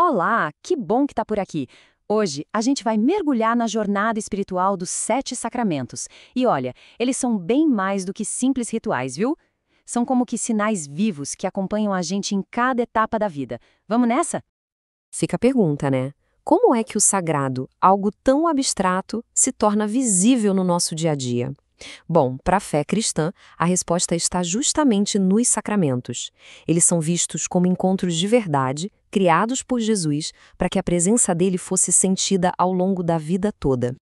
Olá, que bom que está por aqui. Hoje a gente vai mergulhar na jornada espiritual dos 7 sacramentos. E olha, eles são bem mais do que simples rituais, viu? São como que sinais vivos que acompanham a gente em cada etapa da vida. Vamos nessa? Fica a pergunta, né? Como é que o sagrado, algo tão abstrato, se torna visível no nosso dia a dia? Bom, para a fé cristã, a resposta está justamente nos sacramentos. Eles são vistos como encontros de verdade, criados por Jesus, para que a presença dele fosse sentida ao longo da vida toda.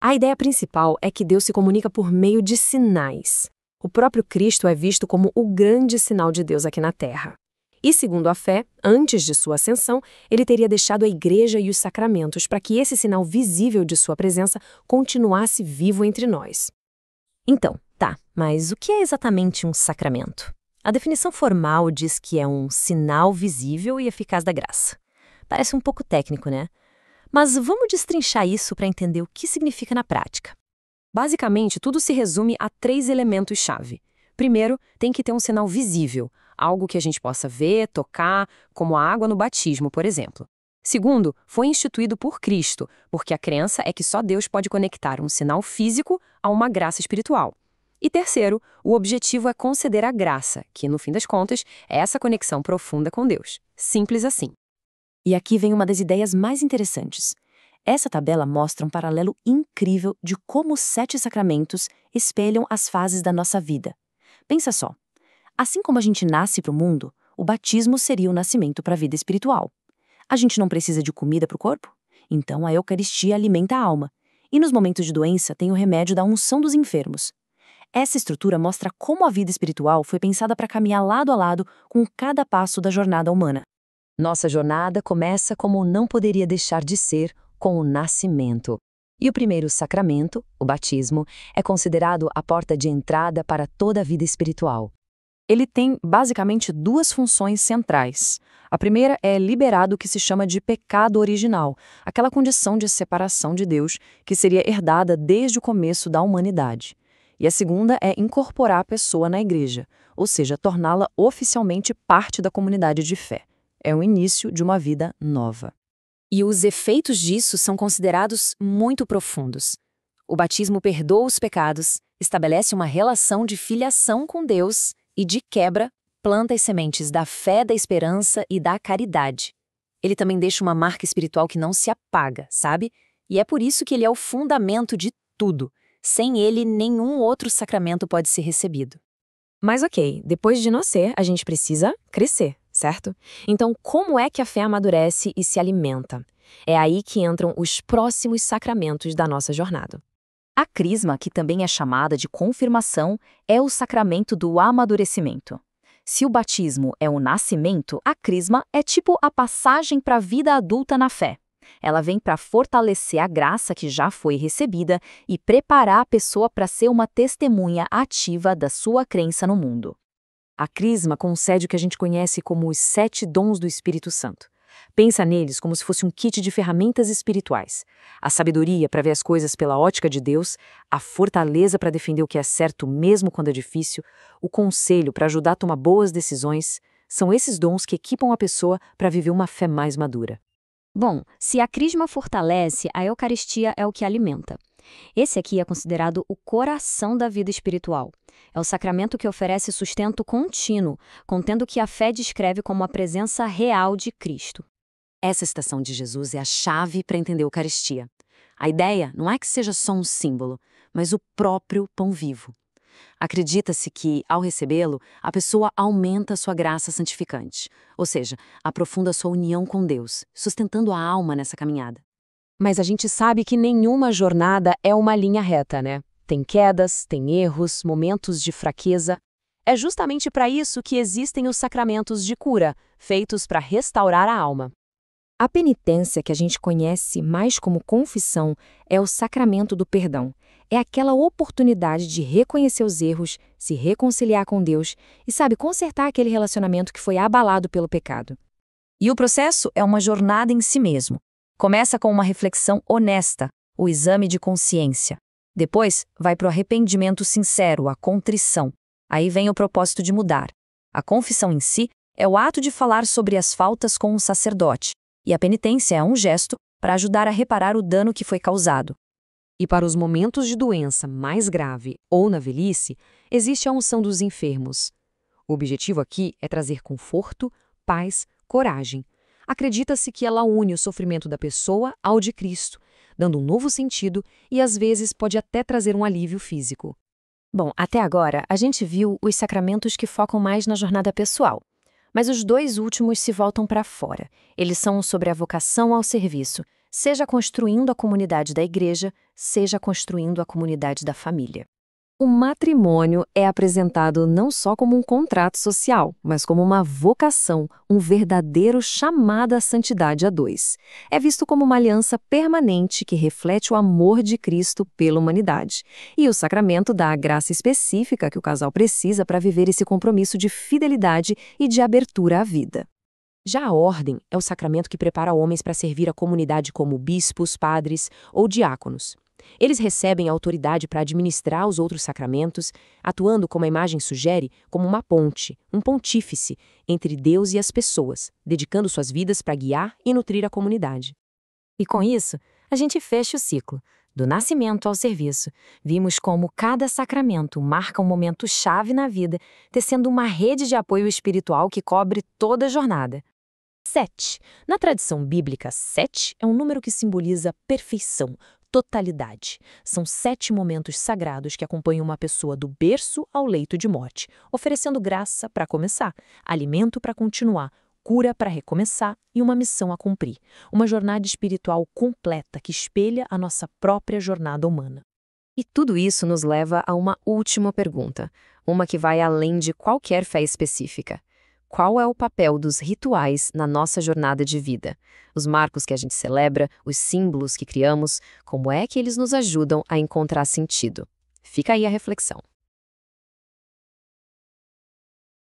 A ideia principal é que Deus se comunica por meio de sinais. O próprio Cristo é visto como o grande sinal de Deus aqui na Terra. E, segundo a fé, antes de sua ascensão, ele teria deixado a igreja e os sacramentos para que esse sinal visível de sua presença continuasse vivo entre nós. Então, mas o que é exatamente um sacramento? A definição formal diz que é um sinal visível e eficaz da graça. Parece um pouco técnico, né? Mas vamos destrinchar isso para entender o que significa na prática. Basicamente, tudo se resume a 3 elementos-chave. Primeiro, tem que ter um sinal visível, algo que a gente possa ver, tocar, como a água no batismo, por exemplo. Segundo, foi instituído por Cristo, porque a crença é que só Deus pode conectar um sinal físico a uma graça espiritual. E terceiro, o objetivo é conceder a graça, que, no fim das contas, é essa conexão profunda com Deus. Simples assim. E aqui vem uma das ideias mais interessantes. Essa tabela mostra um paralelo incrível de como os 7 sacramentos espelham as fases da nossa vida. Pensa só. Assim como a gente nasce para o mundo, o batismo seria o nascimento para a vida espiritual. A gente não precisa de comida para o corpo? Então a Eucaristia alimenta a alma. E nos momentos de doença tem o remédio da unção dos enfermos. Essa estrutura mostra como a vida espiritual foi pensada para caminhar lado a lado com cada passo da jornada humana. Nossa jornada começa como não poderia deixar de ser, com o nascimento. E o primeiro sacramento, o batismo, é considerado a porta de entrada para toda a vida espiritual. Ele tem, basicamente, 2 funções centrais. A primeira é liberar do que se chama de pecado original, aquela condição de separação de Deus que seria herdada desde o começo da humanidade. E a segunda é incorporar a pessoa na igreja, ou seja, torná-la oficialmente parte da comunidade de fé. É o início de uma vida nova. E os efeitos disso são considerados muito profundos. O batismo perdoa os pecados, estabelece uma relação de filiação com Deus e, de quebra, planta as sementes da fé, da esperança e da caridade. Ele também deixa uma marca espiritual que não se apaga, sabe? E é por isso que ele é o fundamento de tudo. Sem ele, nenhum outro sacramento pode ser recebido. Mas ok, depois de nascer, a gente precisa crescer, certo? Então, como é que a fé amadurece e se alimenta? É aí que entram os próximos sacramentos da nossa jornada. A crisma, que também é chamada de confirmação, é o sacramento do amadurecimento. Se o batismo é o nascimento, a crisma é tipo a passagem para a vida adulta na fé. Ela vem para fortalecer a graça que já foi recebida e preparar a pessoa para ser uma testemunha ativa da sua crença no mundo. A crisma concede o que a gente conhece como os 7 dons do Espírito Santo. Pensa neles como se fosse um kit de ferramentas espirituais. A sabedoria para ver as coisas pela ótica de Deus, a fortaleza para defender o que é certo mesmo quando é difícil, o conselho para ajudar a tomar boas decisões, são esses dons que equipam a pessoa para viver uma fé mais madura. Bom, se a crisma fortalece, a Eucaristia é o que alimenta. Esse aqui é considerado o coração da vida espiritual. É o sacramento que oferece sustento contínuo, contendo o que a fé descreve como a presença real de Cristo. Essa citação de Jesus é a chave para entender a Eucaristia. A ideia não é que seja só um símbolo, mas o próprio pão vivo. Acredita-se que, ao recebê-lo, a pessoa aumenta sua graça santificante, ou seja, aprofunda sua união com Deus, sustentando a alma nessa caminhada. Mas a gente sabe que nenhuma jornada é uma linha reta, né? Tem quedas, tem erros, momentos de fraqueza. É justamente para isso que existem os sacramentos de cura, feitos para restaurar a alma. A penitência, que a gente conhece mais como confissão, é o sacramento do perdão. É aquela oportunidade de reconhecer os erros, se reconciliar com Deus e, consertar aquele relacionamento que foi abalado pelo pecado. E o processo é uma jornada em si mesmo. Começa com uma reflexão honesta, o exame de consciência. Depois, vai para o arrependimento sincero, a contrição. Aí vem o propósito de mudar. A confissão em si é o ato de falar sobre as faltas com um sacerdote. E a penitência é um gesto para ajudar a reparar o dano que foi causado. E para os momentos de doença mais grave ou na velhice, existe a unção dos enfermos. O objetivo aqui é trazer conforto, paz, coragem. Acredita-se que ela une o sofrimento da pessoa ao de Cristo, dando um novo sentido e às vezes pode até trazer um alívio físico. Bom, até agora a gente viu os sacramentos que focam mais na jornada pessoal. Mas os dois últimos se voltam para fora. Eles são sobre a vocação ao serviço, seja construindo a comunidade da igreja, seja construindo a comunidade da família. O matrimônio é apresentado não só como um contrato social, mas como uma vocação, um verdadeiro chamado à santidade a dois. É visto como uma aliança permanente que reflete o amor de Cristo pela humanidade. E o sacramento dá a graça específica que o casal precisa para viver esse compromisso de fidelidade e de abertura à vida. Já a ordem é o sacramento que prepara homens para servir a comunidade como bispos, padres ou diáconos. Eles recebem a autoridade para administrar os outros sacramentos, atuando, como a imagem sugere, como uma ponte, um pontífice, entre Deus e as pessoas, dedicando suas vidas para guiar e nutrir a comunidade. E com isso, a gente fecha o ciclo. Do nascimento ao serviço, vimos como cada sacramento marca um momento-chave na vida, tecendo uma rede de apoio espiritual que cobre toda a jornada. 7. Na tradição bíblica, 7 é um número que simboliza perfeição, totalidade. São 7 momentos sagrados que acompanham uma pessoa do berço ao leito de morte, oferecendo graça para começar, alimento para continuar, cura para recomeçar e uma missão a cumprir. Uma jornada espiritual completa que espelha a nossa própria jornada humana. E tudo isso nos leva a uma última pergunta, uma que vai além de qualquer fé específica. Qual é o papel dos rituais na nossa jornada de vida? Os marcos que a gente celebra, os símbolos que criamos, como é que eles nos ajudam a encontrar sentido? Fica aí a reflexão.